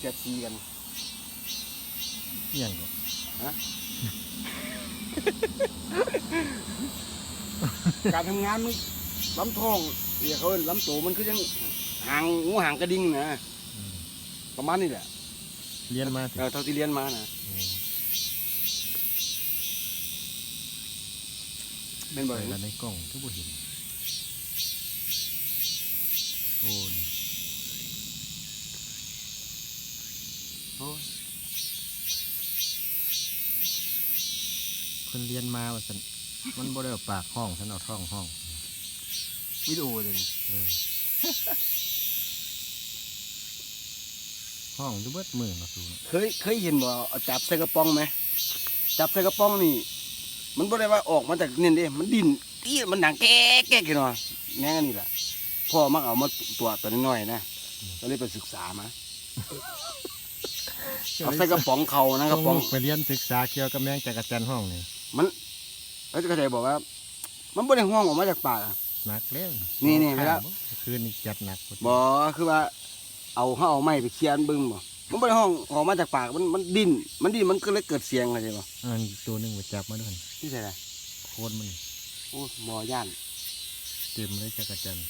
เสียดสีกัน ยังก่อน ฮะ การทำงานมันลำท้องเรียกเขาลำโตมันคือยังห่างงูห่างกระดิ่งนะประมาณนี้แหละ เรียนมาสิ เท่าที่เรียนมานะเป็นบ่อย แล้วในกล้องทุกคนเห็นโอ้นี่ โอ้ย เพิ่นเรียนมาว่าซั่นมันบ่ได้เอาปากห้องฉันเอาท้องห้อง วิดีโอเลย ห้องดูเบิดมือมาสู่ เคยเห็นบ่เอาจับใส่กระป๋องไหมจับใส่กระป๋องนี่มันบ่ได้ว่าออกมาจากนี่เด้มันดิ้นตี้มันหนังแก๊กแก๊กกันเนาะแม่งอันนี่แหละพ่อมักเอามาตัวน้อยๆนะก็เลยไปศึกษามาเอาใส่กระป๋องเขานะกระป๋อง ไปเรียนศึกษาเกี่ยวกับแมงจักรจันทร์ห้องนี่ มันแล้วก็จะบอกว่า มันบ่ได้ห้องออกมาจากปากอะ หนักแล้ว นี่ๆไปแล้ว คืนนี้จัดหนักกว่า บ่คือว่าเอาไม้ไปเคียนเบิ่งบ่มันบ่ได้ห้องออกมาจากปากมันดิ้นมันก็เลยเกิดเสียงเข้าใจบ่ อีกตัวหนึงไปจับมาด้วย ที่ใส่ล่ะ โคนมัน โอ้บ่ย่าน เต็มเลยจักรจันทร์